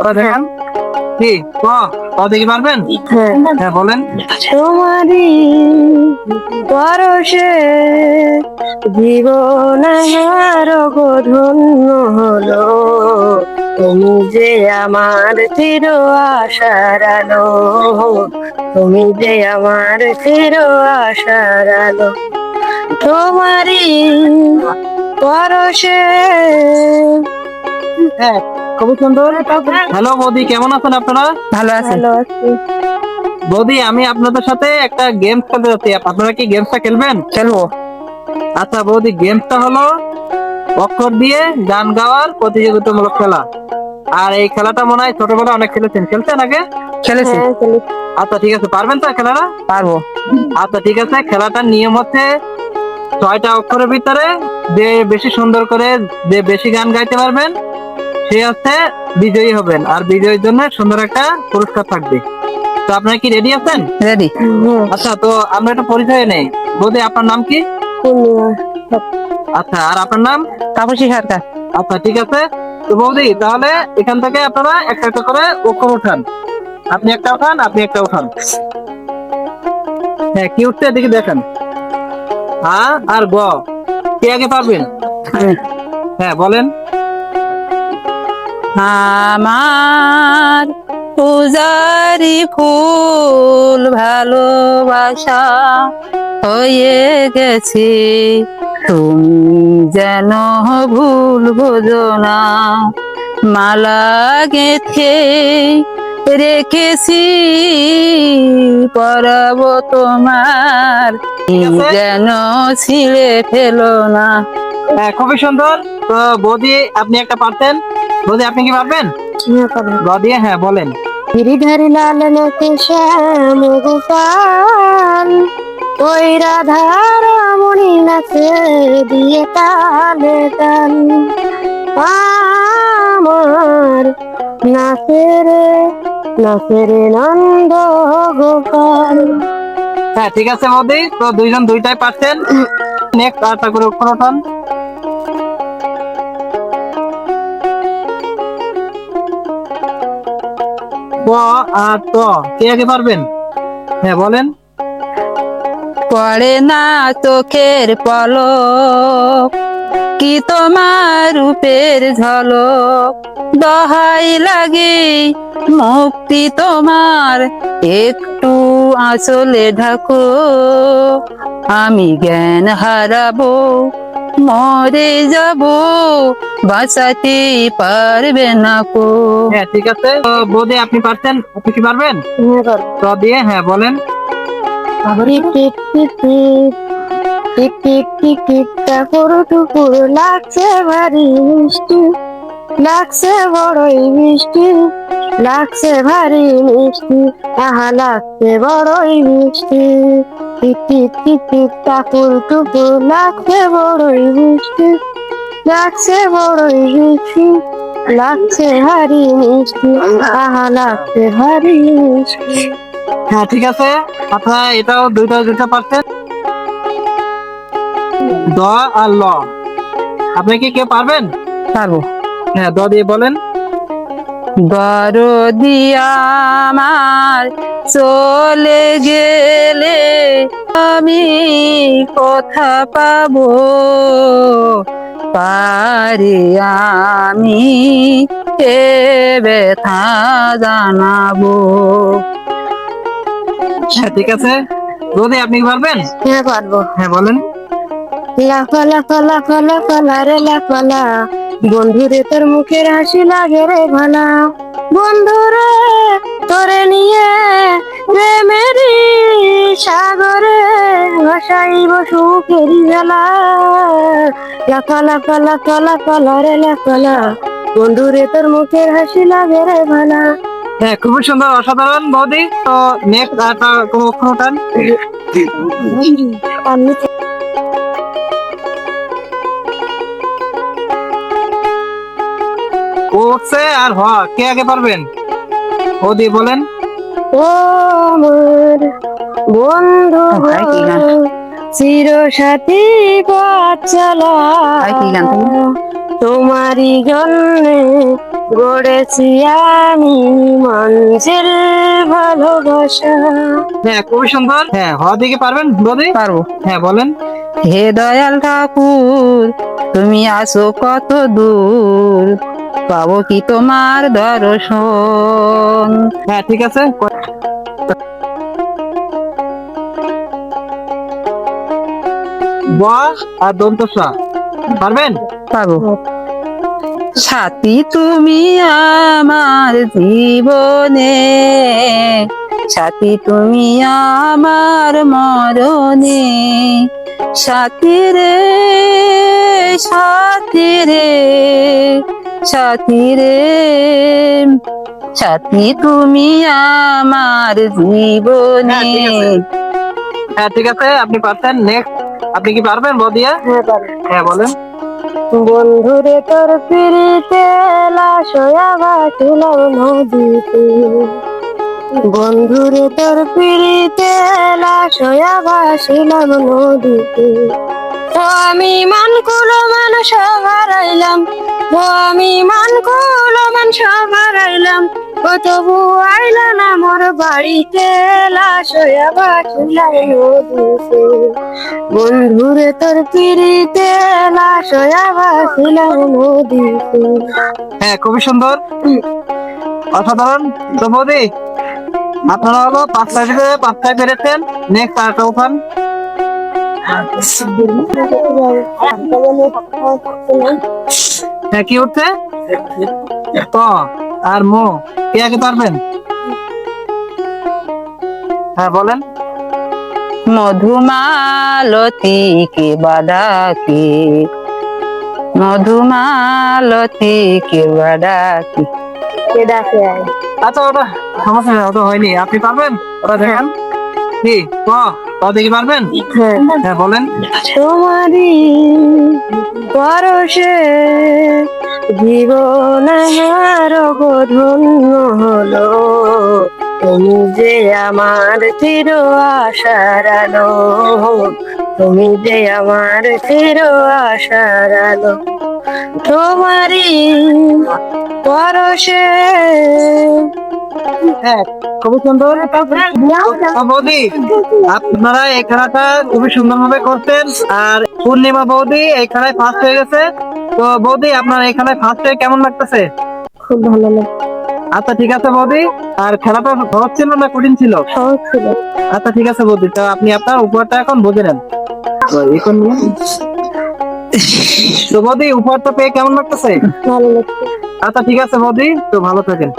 ওরা দেখেন কি দেখি পারবেন? হ্যাঁ বলেন। তোমারই পরশে জীবন গো ধন্য হলো, তুমি যে আমার চির আশার আলো, তুমি যে আমার চির আশার আলো, তোমারই পরশে। হ্যাঁ খুবই সুন্দর। হ্যালো বৌদি, কেমন আছেন আপনারা? ভালো আছি। বৌদি, আমি আপনাদের সাথে একটা গেম খেলতে যাচ্ছি, আপনারা কি গেমসটা খেলবেন? খেলবো। আচ্ছা বৌদি, গেমসটা হলো অক্ষর দিয়ে গান গাওয়ার প্রতিযোগিতামূলক খেলা। আর এই খেলাটা মনে হয় ছোটবেলায় অনেক খেলছেন আগে? খেলেছি। আচ্ছা ঠিক আছে, পারবেন তো খেলাটা? পারবো। আচ্ছা ঠিক আছে, খেলাটার নিয়ম হচ্ছে 6টা অক্ষরের ভিতরে যে বেশি সুন্দর করে যে বেশি গান গাইতে পারবেন সে হচ্ছে বিজয়ী হবেন, আর বিজয়ীর জন্য সুন্দর একটা পুরস্কার থাকবে। তো আপনারা কি রেডি আছেন? রেডি। আচ্ছা, তো আমরা একটা পরিচয় নেই। বৌদি, আপনার নাম কি? আচ্ছা, আর আপনার নাম? তাপসী সরকার। আচ্ছা ঠিক আছে। তো বৌদি, তাহলে এখান থেকে আপনারা একটা একটা করে অক্ষর উঠান। আপনি একটা উঠান, আপনি একটা উঠান। হ্যাঁ, কি উঠছে এদিকে দেখেন। আ আর গ, কে আগে পারবেন? হ্যাঁ বলেন। আমার পূজারি ফুল ভালোবাসা হয়ে গেছে, তুমি যেন ভুল বোঝো না, মালা গেথে রেখেছি পরাবো তোমার, যেন ছিঁড়ে ফেলো না। হ্যাঁ খুবই সুন্দর। তো বৌদি, আপনি একটা পারতেন। বৌদি, আপনি কি পারবেন? বৌদি হ্যাঁ বলেন। গিরিধারী লাল নতে শ্যাম গোপাল, ওই রাধার মণি নাচে দিয়ে তালে তাল, আমার নাচের নন্দ গোপাল। হ্যাঁ ঠিক আছে বৌদি, তো দুইজন দুইটাই পারছেন। নেক্সট আরেকটা করে অক্ষর ওঠান। ক আর ত, কে আগে পারবেন? হ্যাঁ বলেন। পড়ে না চোখের পলক, কি তোমার রূপের ঝলক, দহাই লাগে মুক্তি তোমার, একটু আঁচলে ঢাকো, আমি জ্ঞান হারাবো, মরে যাব, বাঁচাতে পারবে না কো। হ্যাঁ ঠিক আছে। তো বৌদি, আপনি পারছেন, আপনি কি পারবেন? তো দিয়ে হ্যাঁ বলেন। Tick tick tick tick tick tick tick tick, টাকুর টুকুর লাগছে ভারী মিষ্টি, লাগছে বড়ই মিষ্টি, লাগছে ভারী মিষ্টি, আহা লাগছে বড়ই মিষ্টি, টিক টিক টিক টিক, টাকুর টুকুর লাগছে বড়ই মিষ্টি, লাগছে বড়ই মিষ্টি, লাগছে ভারী মিষ্টি, আহা লাগছে ভারী মিষ্টি। হ্যাঁ ঠিক আছে, আপনারা এটাও দুইটা দুইটা পারছেন। দ আর ল, আপনি কি কেউ পারবেন? পারবো। হ্যাঁ, দ দিয়ে বলেন। দরদি আমার চলে গেলে আমি কথা পাবো, পারি আমি এ ব্যথা জানাবো। হ্যাঁ ঠিক আছে। যদি আপনি কি পারবেন? হ্যাঁ পারবো। হ্যাঁ বলেন। লাফা লাফা লাফা লাফা লারে লাফালা, বন্ধুরে তোর মুখের হাসি লাগে রে ভালা, বন্ধুরে তোরে নিয়ে প্রেমেরই সাগরে ভাসাইব সুখের জ্বালা, লাফা লাফা লাফা লাফা লারে লাফালা, বন্ধুরে তোর মুখের হাসি লাগে রে ভালা। হ্যাঁ খুবই সুন্দর, অসাধারণ বৌদি। তো নেক্সট একটা কোন অক্ষর ওঠান। ও হচ্ছে আর হ, কে আগে পারবেন? ও দিয়ে বলেন। ও আমার বন্ধু চির সাথী পথ চলা, তোমারই জন্যে গড়েছি আমি মঞ্জের ভালোবাসা। হ্যাঁ, খুবই সুন্দর। হ্যাঁ, হ দিকে পারবেন বৌদি? পারবো। হ্যাঁ, বলেন। হে দয়াল ঠাকুর, তুমি আছো কত দূর, পাবো কি তোমার দর্শন। হ্যাঁ, ঠিক আছে। ব আর দন্ত স পারবেন? পাবো। সাথী তুমি আমার জীবনে, সাথী তুমি আমার মরণে, সাথী রে, সাথী রে, সাথী রে, সাথী তুমি আমার জীবনে। হ্যাঁ, ঠিক আছে, আপনি পারছেন। নেক্সট, আপনি কি পারবেন বদিয়া? হ্যাঁ পারি। হ্যাঁ, বলেন। বন্ধুরে তোর পিড়িতে লাশ হইয়া ভাসিলাম নদীতে, বন্ধুরে তোর পিড়িতে লাশ হইয়া ভাসিলাম নদীতে। ও আমি মানকুলো মান সব হারাইলাম, ও আমি মানকুলো মান সব হারাইলাম, ও তবু আইলা না মোর বাড়িতে, লাশ হইয়া ভাসিলাম নদীতে। বন্ধুরে তোর পিড়িতে লাশ হইয়া ভাসিলাম নদীতে। হ্যাঁ, খুবই সুন্দর, অসাধারণ। তো বৌদি, আপনারা হলো পাঁচটায় থেকে পাঁচটায় পেরেছেন। নেক্সট আরেকটা উঠান। হ্যাঁ, কি উঠছে? ক আর মো, কে আগে পারবেন? হ্যাঁ, বলেন। মধুমালতী কে বাদাকে, মধুমালতী কে বাদাকে। কে ডাকে আয়? আচ্ছা, ওটা সমস্যা নেই, ওটা হয়নি। আপনি পারবেন? ওটা দেখান। কি ক দেখি পারবেন? হ্যাঁ। হ্যাঁ, বলেন। তোমারই পরশে জীবন আমার ধন্য হলো, তুমি যে আমার চির আশার আলো, তুমি যে আমার চির আশার আলো, তোমারই পরশে। হ্যাঁ, খুবই সুন্দর। তো বৌদি, আপনারা এই খেলাটা খুবই সুন্দর ভাবে করছেন। আর পূর্ণিমা বৌদি এই খেলায় ফার্স্ট হয়ে গেছে। তো বৌদি, আপনার এই খেলায় ফার্স্ট হয়ে কেমন লাগতেছে? খুব ভালো লাগে। আচ্ছা, ঠিক আছে বৌদি। আর খেলাটা সহজ ছিল না কঠিন ছিল? সহজ ছিল। আচ্ছা, ঠিক আছে বৌদি, তো আপনি আপনার উপহারটা এখন বুঝে নেন। এখন নিন। তো বৌদি, উপহারটা পেয়ে কেমন লাগতেছে? ভালো লাগছে। আচ্ছা, ঠিক আছে বৌদি, তো ভালো থাকেন।